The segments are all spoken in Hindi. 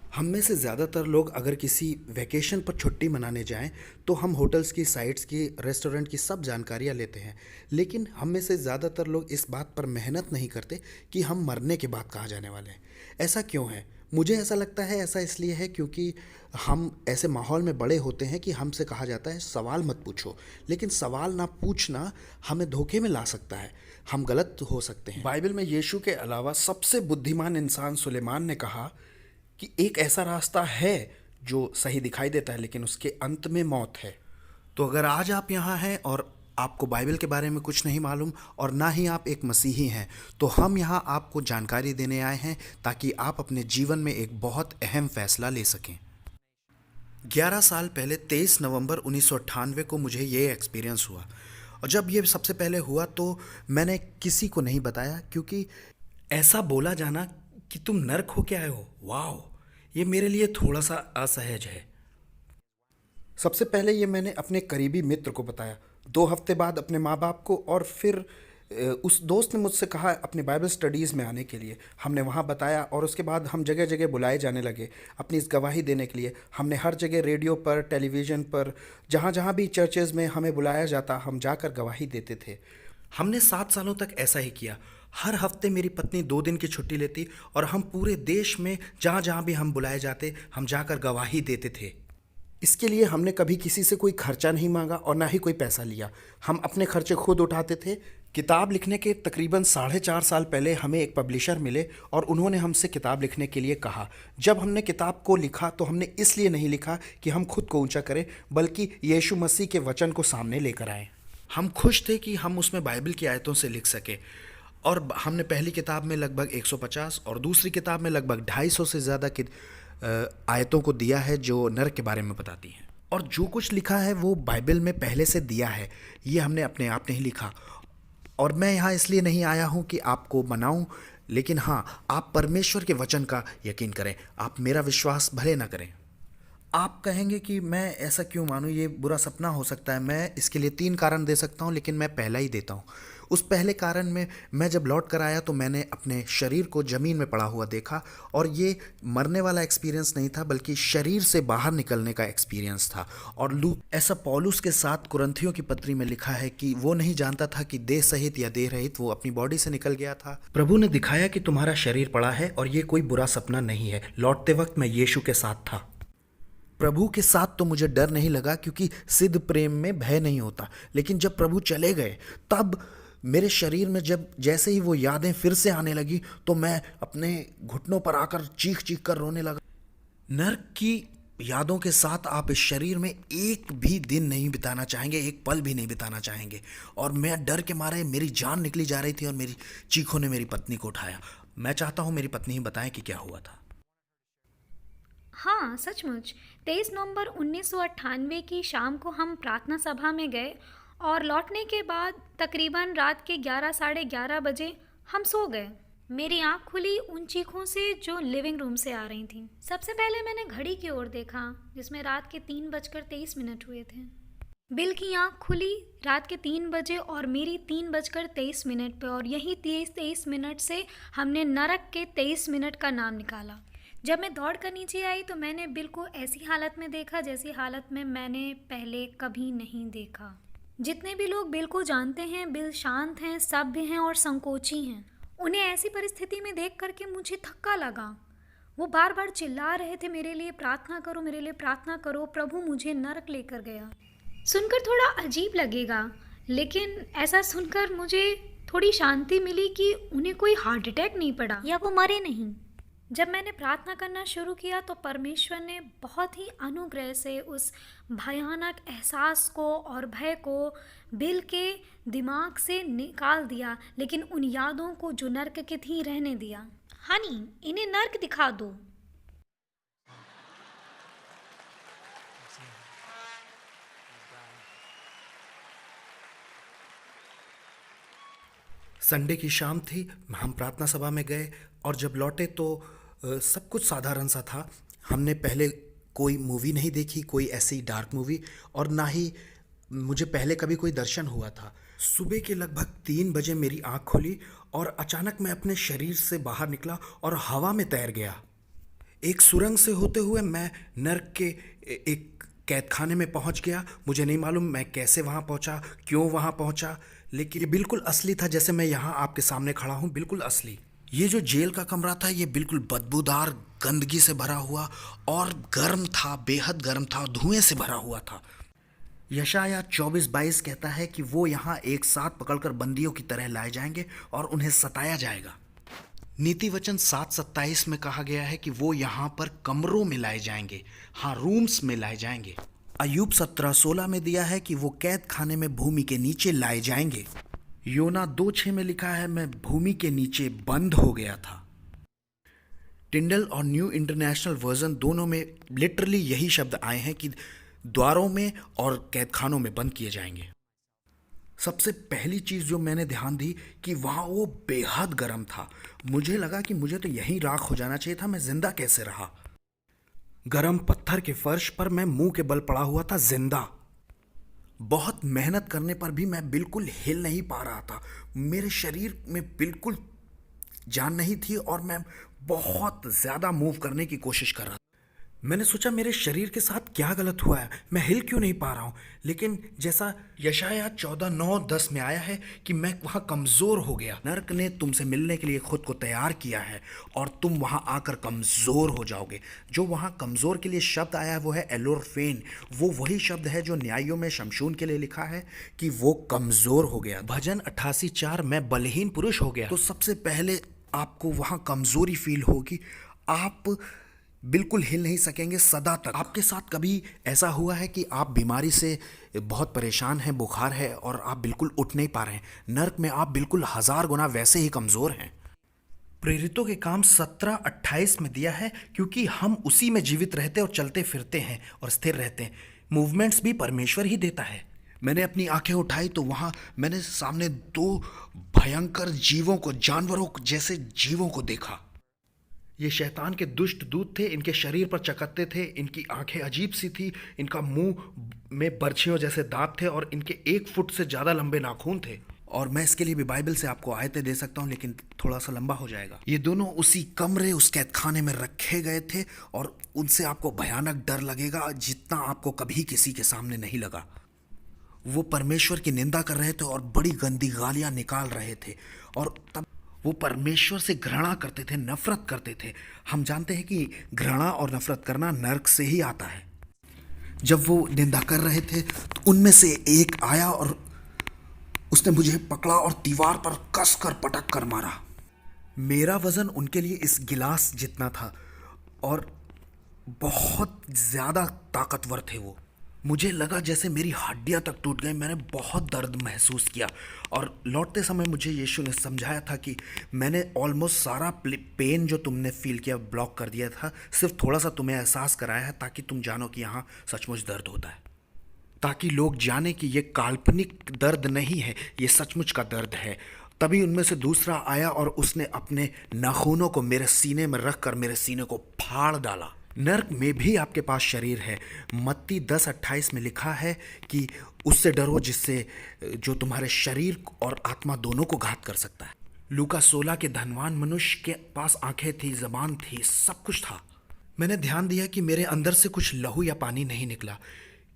हम में से ज़्यादातर लोग अगर किसी वैकेशन पर छुट्टी मनाने जाएं तो हम होटल्स की, साइट्स की, रेस्टोरेंट की सब जानकारियां लेते हैं। लेकिन हम में से ज़्यादातर लोग इस बात पर मेहनत नहीं करते कि हम मरने के बाद कहाँ जाने वाले हैं। ऐसा क्यों है? मुझे ऐसा लगता है ऐसा इसलिए है क्योंकि हम ऐसे माहौल में बड़े होते हैं कि हमसे कहा जाता है सवाल मत पूछो। लेकिन सवाल ना पूछना हमें धोखे में ला सकता है, हम गलत हो सकते हैं। बाइबल में यीशु के अलावा सबसे बुद्धिमान इंसान सुलेमान ने कहा कि एक ऐसा रास्ता है जो सही दिखाई देता है लेकिन उसके अंत में मौत है। तो अगर आज आप यहाँ हैं और आपको बाइबल के बारे में कुछ नहीं मालूम और ना ही आप एक मसीही हैं, तो हम यहाँ आपको जानकारी देने आए हैं ताकि आप अपने जीवन में एक बहुत अहम फैसला ले सकें। 11 साल पहले 23 नवंबर 1998 को मुझे ये एक्सपीरियंस हुआ। और जब ये सबसे पहले हुआ तो मैंने किसी को नहीं बताया, क्योंकि ऐसा बोला जाना कि तुम नर्क हो के आए हो, वाह, ये मेरे लिए थोड़ा सा असहज है। सबसे पहले ये मैंने अपने करीबी मित्र को बताया, 2 हफ्ते बाद अपने माँ बाप को, और फिर उस दोस्त ने मुझसे कहा अपनी बाइबल स्टडीज़ में आने के लिए। हमने वहाँ बताया और उसके बाद हम जगह जगह बुलाए जाने लगे अपनी इस गवाही देने के लिए। हमने हर जगह रेडियो पर, टेलीविज़न पर, जहाँ जहाँ भी चर्चेज़ में हमें बुलाया जाता हम जाकर गवाही देते थे। हमने 7 सालों तक ऐसा ही किया। हर हफ्ते मेरी पत्नी 2 दिन की छुट्टी लेती और हम पूरे देश में जहाँ जहाँ भी हम बुलाए जाते हम जाकर गवाही देते थे। इसके लिए हमने कभी किसी से कोई खर्चा नहीं मांगा और ना ही कोई पैसा लिया। हम अपने खर्चे खुद उठाते थे। किताब लिखने के तकरीबन 4.5 साल पहले हमें एक पब्लिशर मिले और उन्होंने हमसे किताब लिखने के लिए कहा। जब हमने किताब को लिखा तो हमने इसलिए नहीं लिखा कि हम खुद को ऊंचा करें, बल्कि यीशु मसीह के वचन को सामने लेकर आए। हम खुश थे कि हम उसमें बाइबल की आयतों से लिख सके। और हमने पहली किताब में लगभग 150 और दूसरी किताब में लगभग 250 से ज़्यादा आयतों को दिया है जो नरक के बारे में बताती हैं। और जो कुछ लिखा है वो बाइबल में पहले से दिया है, ये हमने अपने आप नहीं लिखा। और मैं यहाँ इसलिए नहीं आया हूँ कि आपको मनाऊँ, लेकिन हाँ, आप परमेश्वर के वचन का यकीन करें। आप मेरा विश्वास भले ना करें। आप कहेंगे कि मैं ऐसा क्यों मानूं, ये बुरा सपना हो सकता है। मैं इसके लिए 3 कारण दे सकता हूं, लेकिन मैं पहला ही देता हूं। उस पहले कारण में, मैं जब लौट कर आया तो मैंने अपने शरीर को ज़मीन में पड़ा हुआ देखा, और ये मरने वाला एक्सपीरियंस नहीं था बल्कि शरीर से बाहर निकलने का एक्सपीरियंस था। और ऐसा पौलुस के साथ कुरिन्थियों की पत्री में लिखा है कि वो नहीं जानता था कि देह सहित या देह रहित वो अपनी बॉडी से निकल गया था। प्रभु ने दिखाया कि तुम्हारा शरीर पड़ा है और ये कोई बुरा सपना नहीं है। लौटते वक्त मैं यीशु के साथ था। प्रभु के साथ तो मुझे डर नहीं लगा, क्योंकि सिद्ध प्रेम में भय नहीं होता। लेकिन जब प्रभु चले गए तब मेरे शरीर में जब जैसे ही वो यादें फिर से आने लगी तो मैं अपने घुटनों पर आकर चीख चीख कर रोने लगा। नर्क की यादों के साथ आप इस शरीर में एक भी दिन नहीं बिताना चाहेंगे, एक पल भी नहीं बिताना चाहेंगे। और मैं डर के मारे, मेरी जान निकली जा रही थी और मेरी चीखों ने मेरी पत्नी को उठाया। मैं चाहता हूँ मेरी पत्नी ही बताएं कि क्या हुआ था। हाँ, सचमुच 23 नवंबर 1998 की शाम को हम प्रार्थना सभा में गए और लौटने के बाद तकरीबन रात के 11 साढ़े 11 बजे हम सो गए। मेरी आँख खुली उन चीखों से जो लिविंग रूम से आ रही थीं। सबसे पहले मैंने घड़ी की ओर देखा जिसमें रात के 3:23 हुए थे। बिल की आँख खुली रात के 3 बजे और मेरी 3:23 पे, और यही 23 मिनट से हमने नरक के 23 मिनट का नाम निकाला। जब मैं दौड़ कर नीचे आई तो मैंने बिल को ऐसी हालत में देखा जैसी हालत में मैंने पहले कभी नहीं देखा। जितने भी लोग बिल को जानते हैं, बिल शांत हैं, सभ्य हैं और संकोची हैं। उन्हें ऐसी परिस्थिति में देख करके मुझे धक्का लगा। वो बार बार चिल्ला रहे थे, मेरे लिए प्रार्थना करो, मेरे लिए प्रार्थना करो, प्रभु मुझे नरक लेकर गया। सुनकर थोड़ा अजीब लगेगा, लेकिन ऐसा सुनकर मुझे थोड़ी शांति मिली कि उन्हें कोई हार्ट अटैक नहीं पड़ा या वो मरे नहीं। जब मैंने प्रार्थना करना शुरू किया तो परमेश्वर ने बहुत ही अनुग्रह से उस भयानक एहसास को और भय को बिल के दिमाग से निकाल दिया, लेकिन उन यादों को जो नर्क की थी रहने दिया। हनी, इन्हें नर्क दिखा दो। संडे की शाम थी, हम प्रार्थना सभा में गए और जब लौटे तो सब कुछ साधारण सा था। हमने पहले कोई मूवी नहीं देखी, कोई ऐसी डार्क मूवी, और ना ही मुझे पहले कभी कोई दर्शन हुआ था। सुबह के लगभग 3 बजे मेरी आँख खुली और अचानक मैं अपने शरीर से बाहर निकला और हवा में तैर गया। एक सुरंग से होते हुए मैं नर्क के एक कैद खाने में पहुंच गया। मुझे नहीं मालूम मैं कैसे वहां पहुंचा, क्यों वहां पहुंचा, लेकिन ये बिल्कुल असली था जैसे मैं यहाँ आपके सामने खड़ा हूँ, बिल्कुल असली। ये जो जेल का कमरा था ये बिल्कुल बदबूदार, गंदगी से भरा हुआ और गर्म था, बेहद गर्म था, धुएं से भरा हुआ था। यशाया 24:22 कहता है कि वो यहाँ एक साथ पकड़कर बंदियों की तरह लाए जाएंगे और उन्हें सताया जाएगा। नीति वचन 7:27 में कहा गया है कि वो यहाँ पर कमरों में लाए जाएंगे, हाँ, रूम्स में लाए जाएंगे। अय्यूब 17:16 में दिया है कि वो कैद खाने में भूमि के नीचे लाए जाएंगे। योना 2:6 में लिखा है मैं भूमि के नीचे बंद हो गया था। टिंडल और न्यू इंटरनेशनल वर्जन दोनों में लिटरली यही शब्द आए हैं कि द्वारों में और कैद खानों में बंद किए जाएंगे। सबसे पहली चीज़ जो मैंने ध्यान दी कि वहाँ वो बेहद गर्म था। मुझे लगा कि मुझे तो यहीं राख हो जाना चाहिए था, मैं जिंदा कैसे रहा। गरम पत्थर के फर्श पर मैं मुंह के बल पड़ा हुआ था जिंदा। बहुत मेहनत करने पर भी मैं बिल्कुल हिल नहीं पा रहा था। मेरे शरीर में बिल्कुल जान नहीं थी और मैं बहुत ज़्यादा मूव करने की कोशिश कर रहा था। मैंने सोचा मेरे शरीर के साथ क्या गलत हुआ है, मैं हिल क्यों नहीं पा रहा हूँ। लेकिन जैसा यशाया 14:9-10 में आया है कि मैं वहाँ कमज़ोर हो गया। नर्क ने तुमसे मिलने के लिए खुद को तैयार किया है और तुम वहाँ आकर कमज़ोर हो जाओगे। जो वहाँ कमज़ोर के लिए शब्द आया है वो है एलोरफेन। वो वही शब्द है जो न्यायों में शमशून के लिए लिखा है कि वो कमज़ोर हो गया। भजन 88:4 मैं बलहीन पुरुष हो गया। तो सबसे पहले आपको वहाँ कमज़ोरी फील होगी, आप बिल्कुल हिल नहीं सकेंगे सदा तक। आपके साथ कभी ऐसा हुआ है कि आप बीमारी से बहुत परेशान हैं, बुखार है और आप बिल्कुल उठ नहीं पा रहे हैं? नर्क में आप बिल्कुल 1000 गुना वैसे ही कमज़ोर हैं। प्रेरितों के काम 17:28 में दिया है क्योंकि हम उसी में जीवित रहते और चलते फिरते हैं और स्थिर रहते हैं। मूवमेंट्स भी परमेश्वर ही देता है। मैंने अपनी आंखें उठाई तो वहाँ मैंने सामने 2 भयंकर जीवों को, जानवरों जैसे जीवों को देखा। ये शैतान के दुष्ट दूत थे, इनके शरीर पर चकत्ते थे, इनकी आंखें अजीब सी थी, इनका मुंह में बर्छियों जैसे दांत थे और इनके 1 फुट से ज़्यादा लंबे नाखून थे। और मैं इसके लिए भी बाइबल से आपको आयतें दे सकता हूँ लेकिन थोड़ा सा लंबा हो जाएगा। ये दोनों उसी कमरे, उस कैद खाने में रखे गए थे और उनसे आपको भयानक डर लगेगा जितना आपको कभी किसी के सामने नहीं लगा। वो परमेश्वर की निंदा कर रहे थे और बड़ी गंदी गालियाँ निकाल रहे थे और तब वो परमेश्वर से घृणा करते थे, नफरत करते थे। हम जानते हैं कि घृणा और नफरत करना नर्क से ही आता है। जब वो निंदा कर रहे थे तो उनमें से एक आया और उसने मुझे पकड़ा और दीवार पर कस कर पटक कर मारा। मेरा वजन उनके लिए इस गिलास जितना था और बहुत ज़्यादा ताकतवर थे वो। मुझे लगा जैसे मेरी हड्डियां तक टूट गई। मैंने बहुत दर्द महसूस किया और लौटते समय मुझे यीशु ने समझाया था कि मैंने ऑलमोस्ट सारा पेन जो तुमने फील किया ब्लॉक कर दिया था, सिर्फ थोड़ा सा तुम्हें एहसास कराया है ताकि तुम जानो कि यहाँ सचमुच दर्द होता है, ताकि लोग जाने कि ये काल्पनिक दर्द नहीं है, ये सचमुच का दर्द है। तभी उनमें से दूसरा आया और उसने अपने नाखूनों को मेरे सीने में रख कर मेरे सीने को फाड़ डाला। नर्क में भी आपके पास शरीर है। मत्ती 10:28 में लिखा है कि उससे डरो जिससे जो तुम्हारे शरीर और आत्मा दोनों को घात कर सकता है। लूका 16 के धनवान मनुष्य के पास आंखें थी, जबान थी, सब कुछ था। मैंने ध्यान दिया कि मेरे अंदर से कुछ लहू या पानी नहीं निकला,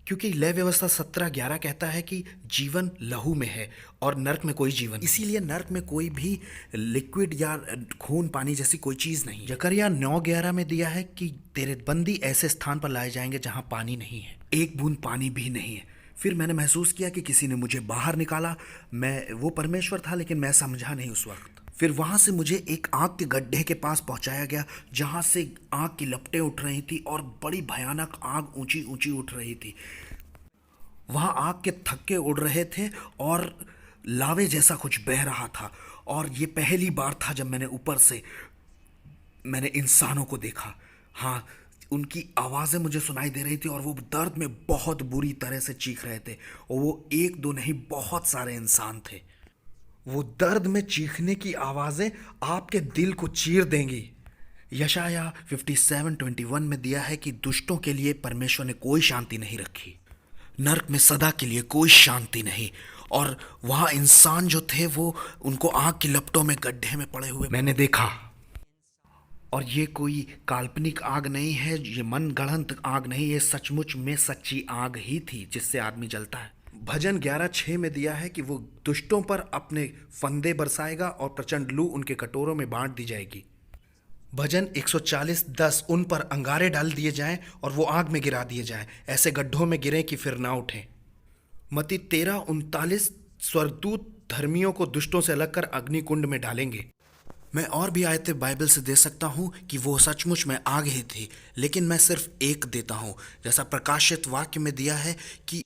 क्योंकि लय व्यवस्था 17:11 कहता है कि जीवन लहू में है और नर्क में कोई जीवन, इसीलिए नर्क में कोई भी लिक्विड या खून पानी जैसी कोई चीज़ नहीं। जकरिया 9:11 में दिया है कि तेरे बंदी ऐसे स्थान पर लाए जाएंगे जहां पानी नहीं है, एक बूंद पानी भी नहीं है। फिर मैंने महसूस किया कि किसी ने मुझे बाहर निकाला। वो परमेश्वर था लेकिन मैं समझा नहीं उस वक्त। फिर वहाँ से मुझे एक आग के गड्ढे के पास पहुँचाया गया जहाँ से आग की लपटें उठ रही थी और बड़ी भयानक आग ऊंची ऊंची उठ रही थी। वहाँ आग के थक्के उड़ रहे थे और लावे जैसा कुछ बह रहा था। और ये पहली बार था जब मैंने इंसानों को देखा। हाँ, उनकी आवाज़ें मुझे सुनाई दे रही थी और वो दर्द में बहुत बुरी तरह से चीख रहे थे। और वो 1-2 नहीं, बहुत सारे इंसान थे। वो दर्द में चीखने की आवाज़ें आपके दिल को चीर देंगी। यशाया 57:21 में दिया है कि दुष्टों के लिए परमेश्वर ने कोई शांति नहीं रखी, नर्क में सदा के लिए कोई शांति नहीं। और वहाँ इंसान जो थे वो उनको आग की लपटों में गड्ढे में पड़े हुए मैंने देखा। और ये कोई काल्पनिक आग नहीं है, ये मन गढ़ंत आग नहीं, ये सचमुच में सच्ची आग ही थी जिससे आदमी जलता है। भजन 11:6 में दिया है कि वो दुष्टों पर अपने फंदे बरसाएगा और प्रचंड लू उनके कटोरों में बांट दी जाएगी। भजन 140:10 उन पर अंगारे डाल दिए जाएं और वो आग में गिरा दिए जाएं, ऐसे गड्ढों में गिरें कि फिर ना उठें। मत्ती 13:39 स्वर्गदूत धर्मियों को दुष्टों से अलग कर अग्नि कुंड में डालेंगे। मैं और भी आयतें बाइबल से दे सकता हूँ कि वो सचमुच में आग ही थी, लेकिन मैं सिर्फ एक देता हूँ। जैसा प्रकाशित वाक्य में दिया है कि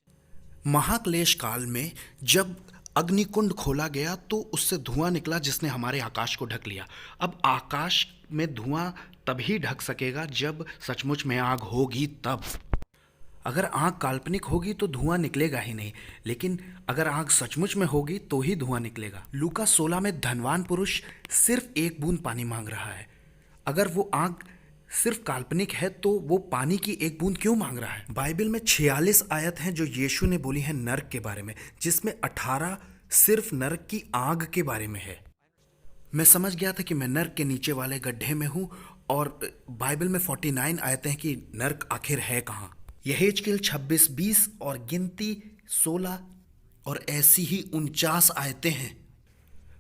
महाक्लेश काल में जब अग्निकुंड खोला गया तो उससे धुआं निकला जिसने हमारे आकाश को ढक लिया। अब आकाश में धुआं तभी ढक सकेगा जब सचमुच में आग होगी तब। अगर आग काल्पनिक होगी तो धुआं निकलेगा ही नहीं, लेकिन अगर आग सचमुच में होगी तो ही धुआं निकलेगा। लूका 16 में धनवान पुरुष सिर्फ एक बूंद पानी मांग रहा है। अगर वो आग सिर्फ काल्पनिक है तो वो पानी की एक बूंद क्यों मांग रहा है? बाइबल में 46 आयत हैं जो यीशु ने बोली हैं नरक के बारे में, जिसमें 18 सिर्फ नरक की आग के बारे में है। मैं समझ गया था कि मैं नरक के नीचे वाले गड्ढे में हूँ, और बाइबल में 49 आयतें हैं कि नरक आखिर है कहाँ। यहेजकेल 26:20 और गिनती 16 और ऐसी ही 49 आयतें हैं।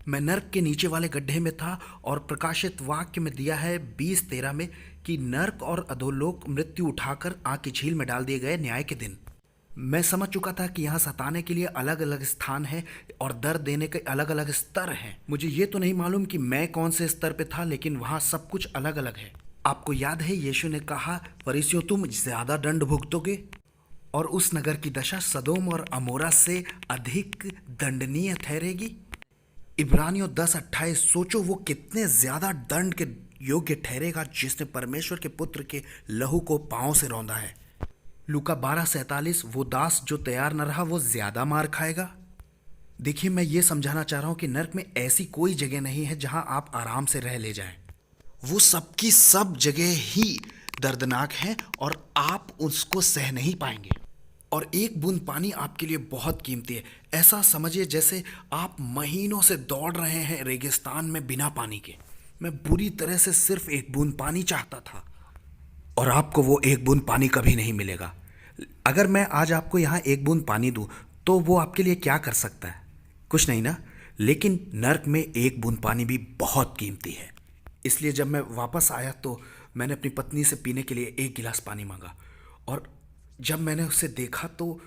मैं नर्क के नीचे वाले गड्ढे में था, और प्रकाशित वाक्य में दिया है 20:13 में कि नर्क और अधोलोक मृत्यु उठाकर आग की झील में डाल दिए गए न्याय के दिन। मैं समझ चुका था कि यहाँ सताने के लिए अलग अलग स्थान है और दर्द देने के अलग अलग स्तर हैं। मुझे ये तो नहीं मालूम कि मैं कौन से स्तर पे था, लेकिन वहाँ सब कुछ अलग अलग है। आपको याद है यीशु ने कहा, फरीसियों तुम ज्यादा दंड भुगतोगे, और उस नगर की दशा सदोम और अमोरा से अधिक दंडनीय ठहरेगी। इब्रानियों 10:28 सोचो वो कितने ज्यादा दंड के योग्य ठहरेगा जिसने परमेश्वर के पुत्र के लहू को पांव से रौंदा है। लूका 12:47 वो दास जो तैयार न रहा वो ज्यादा मार खाएगा। देखिए, मैं ये समझाना चाह रहा हूं कि नरक में ऐसी कोई जगह नहीं है जहां आप आराम से रह ले जाएं। वो सबकी सब जगह ही दर्दनाक है और आप उसको सह नहीं पाएंगे। और एक बूंद पानी आपके लिए बहुत कीमती है। ऐसा समझिए जैसे आप महीनों से दौड़ रहे हैं रेगिस्तान में बिना पानी के। मैं बुरी तरह से सिर्फ एक बूंद पानी चाहता था, और आपको वो एक बूंद पानी कभी नहीं मिलेगा। अगर मैं आज आपको यहाँ एक बूंद पानी दूँ तो वो आपके लिए क्या कर सकता है? कुछ नहीं ना। लेकिन नर्क में एक बूंद पानी भी बहुत कीमती है। इसलिए जब मैं वापस आया तो मैंने अपनी पत्नी से पीने के लिए एक गिलास पानी मांगा, और जब मैंने उसे देखा तो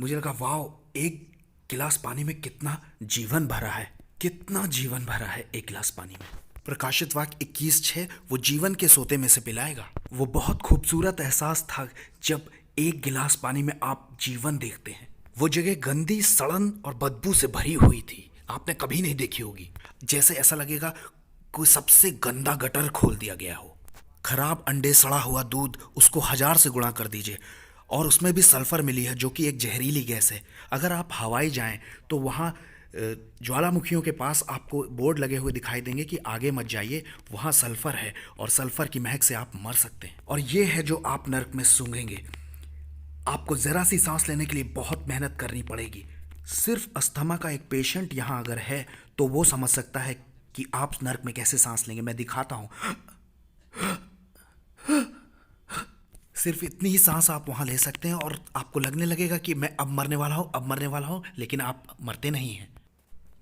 मुझे लगा, वाह, एक गिलास पानी में कितना जीवन भरा है, कितना जीवन भरा है एक गिलास पानी में। प्रकाशित वाक्य 21:6 वो जीवन के सोते में से पिलाएगा। वो बहुत खूबसूरत एहसास था जब एक गिलास पानी में आप जीवन देखते हैं। वो जगह गंदी, सड़न और बदबू से भरी हुई थी, आपने कभी नहीं देखी होगी। जैसे ऐसा लगेगा कोई सबसे गंदा गटर खोल दिया गया हो। खराब अंडे, सड़ा हुआ दूध, उसको 1000 से गुणा कर दीजिए, और उसमें भी सल्फर मिली है जो कि एक जहरीली गैस है। अगर आप हवाई जाएं तो वहाँ ज्वालामुखियों के पास आपको बोर्ड लगे हुए दिखाई देंगे कि आगे मत जाइए, वहाँ सल्फर है और सल्फर की महक से आप मर सकते हैं। और ये है जो आप नर्क में सूंघेंगे। आपको ज़रा सी सांस लेने के लिए बहुत मेहनत करनी पड़ेगी। सिर्फ अस्थमा का एक पेशेंट यहाँ अगर है तो वो समझ सकता है कि आप नर्क में कैसे सांस लेंगे। मैं दिखाता हूँ। सिर्फ इतनी ही सांस आप वहाँ ले सकते हैं और आपको लगने लगेगा कि मैं अब मरने वाला हूँ, अब मरने वाला हूँ, लेकिन आप मरते नहीं हैं।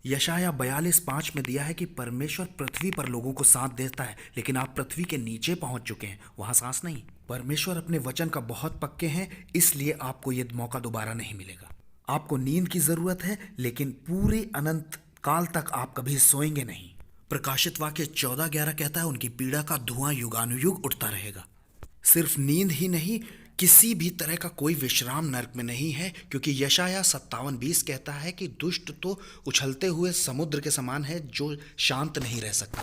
यशाया 42:5 में दिया है कि परमेश्वर पृथ्वी पर लोगों को सांस देता है, लेकिन आप पृथ्वी के नीचे पहुंच चुके हैं, वहां सांस नहीं। परमेश्वर अपने वचन का बहुत पक्के हैं, इसलिए आपको ये मौका दोबारा नहीं मिलेगा। आपको नींद की जरूरत है, लेकिन पूरे अनंत काल तक आप कभी सोएंगे नहीं। प्रकाशित वाक्य 14:11 कहता है, उनकी पीड़ा का धुआं युगानुयुग उठता रहेगा। सिर्फ नींद ही नहीं, किसी भी तरह का कोई विश्राम नरक में नहीं है, क्योंकि यशाया 57:20 कहता है कि दुष्ट तो उछलते हुए समुद्र के समान है जो शांत नहीं रह सकता।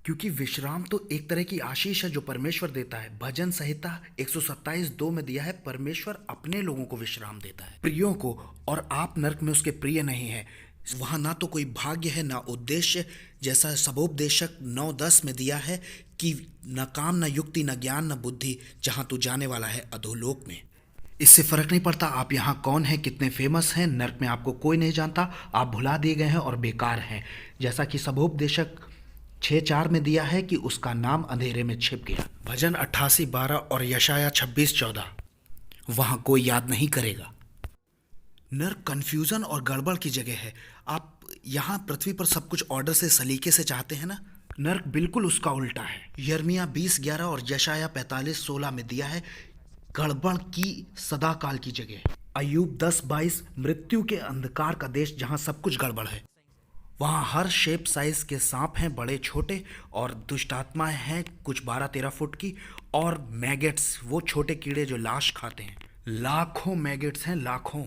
क्योंकि विश्राम तो एक तरह की आशीष है जो परमेश्वर देता है। भजन संहिता 127:2 में दिया है, परमेश्वर अपने लोगों को विश्राम देता है, प्रियों को, और आप नरक में उसके प्रिय नहीं है। वहां ना तो कोई भाग्य है ना उद्देश्य, जैसा सबोपदेशक 9:10 में दिया है कि न काम, न युक्ति, न ज्ञान, न बुद्धि, जहां तू जाने वाला है अधोलोक में। इससे फर्क नहीं पड़ता आप यहाँ कौन हैं, कितने फेमस हैं, नरक में आपको कोई नहीं जानता। आप भुला दिए गए हैं और बेकार हैं। जैसा कि सबोपदेशक 6:4 में दिया है कि उसका नाम अंधेरे में छिप गया। भजन 88:12 और यशाया 26:14, वहां कोई याद नहीं करेगा। नर्क कंफ्यूजन और गड़बड़ की जगह है। आप यहाँ पृथ्वी पर सब कुछ ऑर्डर से सलीके से चाहते हैं ना, नर्क बिल्कुल उसका उल्टा है। यर्मिया 20:11 और यशाया 45:16 में दिया है गड़बड़ की सदाकाल की जगह। अय्यूब 10:22 मृत्यु के अंधकार का देश जहाँ सब कुछ गड़बड़ है। वहाँ हर शेप साइज के सांप हैं, बड़े छोटे, और दुष्ट आत्माएं हैं कुछ 12-13 फुट की, और मैगेट्स, वो छोटे कीड़े जो लाश खाते हैं। लाखों मैगेट्स हैं, लाखों।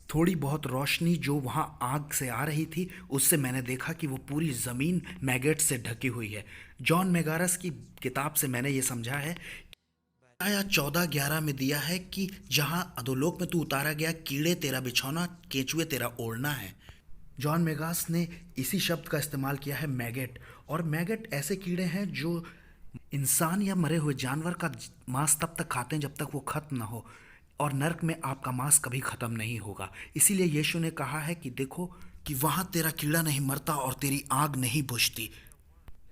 थोड़ी बहुत रोशनी जो वहाँ आग से आ रही थी, उससे मैंने देखा कि वो पूरी ज़मीन मैगेट्स से ढकी हुई है। जॉन मेगारस की किताब से मैंने ये समझा है। आया 14:11 में दिया है कि जहाँ अधोलोक में तू उतारा गया, कीड़े तेरा बिछौना, केंचुए तेरा ओढ़ना है। जॉन मेगास ने इसी शब्द का इस्तेमाल किया है, मैगेट। और मैगेट ऐसे कीड़े हैं जो इंसान या मरे हुए जानवर का मांस तब तक खाते हैं जब तक वो खत्म ना हो, और नर्क में आपका मांस कभी खत्म नहीं होगा। इसीलिए यीशु ने कहा है कि देखो कि वहाँ तेरा कीड़ा नहीं मरता और तेरी आग नहीं बुझती।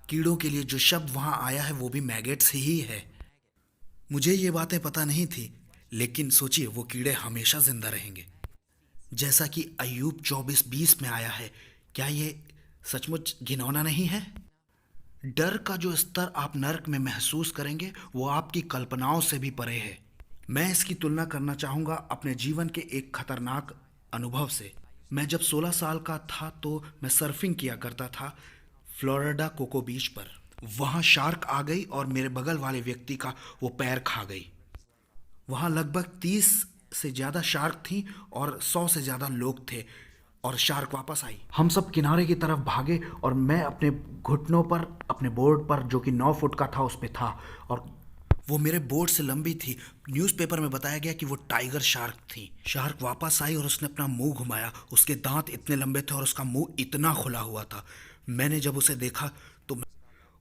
कीड़ों के लिए जो शब्द वहाँ आया है वो भी मैगेट्स ही है। मुझे ये बातें पता नहीं थी, लेकिन सोचिए वो कीड़े हमेशा जिंदा रहेंगे, जैसा कि अय्यूब 24:20 में आया है। क्या ये सचमुच घिनौना नहीं है? डर का जो स्तर आप नर्क में महसूस करेंगे वो आपकी कल्पनाओं से भी परे है। मैं इसकी तुलना करना चाहूँगा अपने जीवन के एक खतरनाक अनुभव से। मैं जब 16 साल का था तो मैं सर्फिंग किया करता था फ्लोरिडा कोको बीच पर। वहाँ शार्क आ गई और मेरे बगल वाले व्यक्ति का वो पैर खा गई। वहाँ लगभग 30 से ज़्यादा शार्क थी और 100 से ज़्यादा लोग थे, और शार्क वापस आई। हम सब किनारे की तरफ भागे और मैं अपने घुटनों पर अपने बोर्ड पर, जो कि 9 फुट का था, उस पे था, और वो मेरे बोर्ड से लंबी थी। न्यूज़पेपर में बताया गया कि वो टाइगर शार्क थी। शार्क वापस आई और उसने अपना मुंह घुमाया। उसके दांत इतने लंबे थे और उसका मुंह इतना खुला हुआ था। मैंने जब उसे देखा तो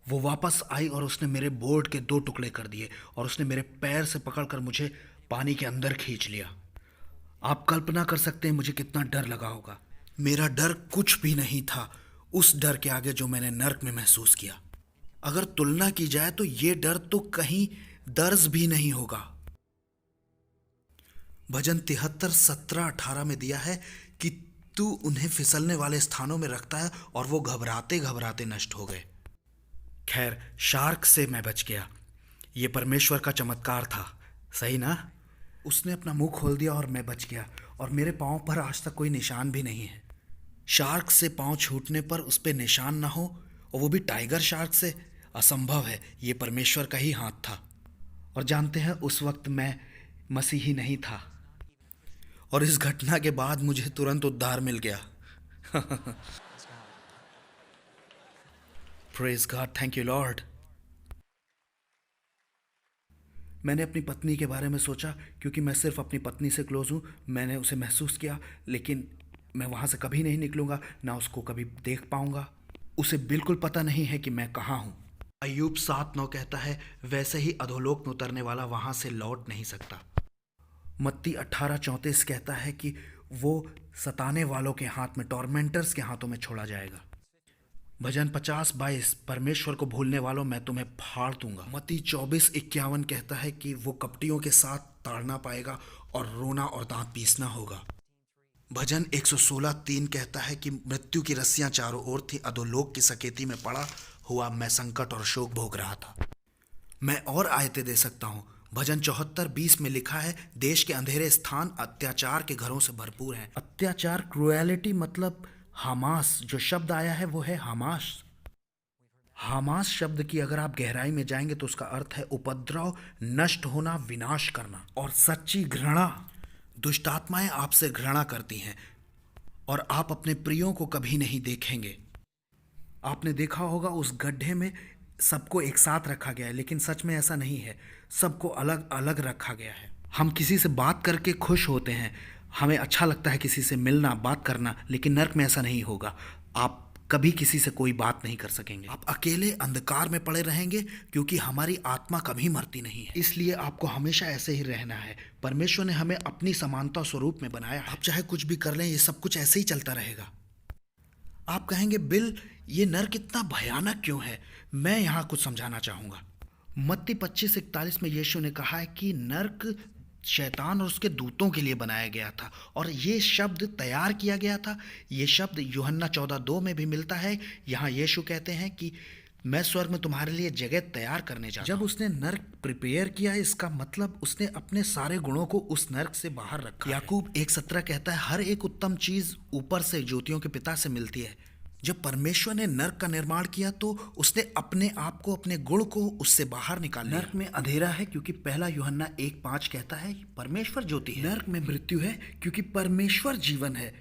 वो वापस आई और उसने मेरे बोर्ड के 2 टुकड़े कर दिए, और उसने मेरे पैर से पकड़कर मुझे पानी के अंदर खींच लिया। आप कल्पना कर सकते हैं मुझे कितना डर लगा होगा। मेरा डर कुछ भी नहीं था उस डर के आगे जो मैंने नर्क में महसूस किया। अगर तुलना की जाए तो ये डर तो कहीं दर्ज भी नहीं होगा। भजन 73, 17, 18 में दिया है कि तू उन्हें फिसलने वाले स्थानों में रखता है और वो घबराते घबराते नष्ट हो गए। खैर, शार्क से मैं बच गया। ये परमेश्वर का चमत्कार था, सही ना? उसने अपना मुंह खोल दिया और मैं बच गया, और मेरे पाँव पर आज तक कोई निशान भी नहीं है। शार्क से पाँव छूटने पर उस पर निशान ना हो, और वो भी टाइगर शार्क से, असंभव है। ये परमेश्वर का ही हाथ था। और जानते हैं, उस वक्त मैं मसीही नहीं था, और इस घटना के बाद मुझे तुरंत उद्धार मिल गया। Praise God, thank you Lord. मैंने अपनी पत्नी के बारे में सोचा, क्योंकि मैं सिर्फ अपनी पत्नी से क्लोज हूँ। मैंने उसे महसूस किया, लेकिन मैं वहाँ से कभी नहीं निकलूँगा, ना उसको कभी देख पाऊँगा। उसे बिल्कुल पता नहीं है कि मैं कहाँ हूँ। अय्यूब 7:9 कहता है, वैसे ही अधोलोक में उतरने वाला वहाँ से लौट नहीं सकता। मत्ती 18:34 कहता है कि वो सताने वालों के हाथ में, टॉर्मेंटर्स के हाथों में छोड़ा जाएगा। भजन 50:22, परमेश्वर को भूलने वालों मैं तुम्हें फाड़ दूंगा। मत्ती 24:51 कहता है कि वो कपटियों के साथ ताड़ना पाएगा और रोना और दांत पीसना होगा। भजन 116:3 कहता है कि मृत्यु की रस्सियां चारों ओर थी, अधोलोक की सकेती में पड़ा हुआ मैं संकट और शोक भोग रहा था। मैं और आयतें दे सकता हूँ। भजन 74:20 में लिखा है, देश के अंधेरे स्थान अत्याचार के घरों से भरपूर हैं। अत्याचार, क्रुएलिटी, मतलब हमास, जो शब्द आया है वो है हमास। हमास शब्द की अगर आप गहराई में जाएंगे तो उसका अर्थ है उपद्रव, नष्ट होना, विनाश करना, और सच्ची घृणा। दुष्ट आत्माएं आपसे घृणा करती हैं, और आप अपने प्रियों को कभी नहीं देखेंगे। आपने देखा होगा उस गड्ढे में सबको एक साथ रखा गया है, लेकिन सच में ऐसा नहीं है। सबको अलग अलग रखा गया है। हम किसी से बात करके खुश होते हैं, हमें अच्छा लगता है किसी से मिलना, बात करना, लेकिन नर्क में ऐसा नहीं होगा। आप कभी किसी से कोई बात नहीं कर सकेंगे। आप अकेले अंधकार में पड़े रहेंगे, क्योंकि हमारी आत्मा कभी मरती नहीं है। इसलिए आपको हमेशा ऐसे ही रहना है। परमेश्वर ने हमें अपनी समानता स्वरूप में बनाया। आप चाहे कुछ भी कर लें, ये सब कुछ ऐसे ही चलता रहेगा। आप कहेंगे बिल, ये नर्क इतना भयानक क्यों है? मैं यहाँ कुछ समझाना चाहूँगा। मत्ती 25:41 में यीशु ने कहा है कि नर्क शैतान और उसके दूतों के लिए बनाया गया था, और ये शब्द तैयार किया गया था। ये शब्द यूहन्ना 14:2 में भी मिलता है। यहाँ यीशु कहते हैं कि मैं स्वर्ग में तुम्हारे लिए जगह तैयार करने जाता हूं। जब उसने नर्क प्रिपेयर किया, इसका मतलब उसने अपने सारे गुणों को उस नर्क से बाहर रखा। याकूब 1:17 कहता है, हर एक उत्तम चीज ऊपर से ज्योतियों के पिता से मिलती है। जब परमेश्वर ने नर्क का निर्माण किया तो उसने अपने आप को, अपने गुण को उससे बाहर निकाल लिया। नर्क में अंधेरा है क्योंकि पहला यूहन्ना 1:5 कहता है परमेश्वर ज्योति है। नर्क में मृत्यु है क्योंकि परमेश्वर जीवन है।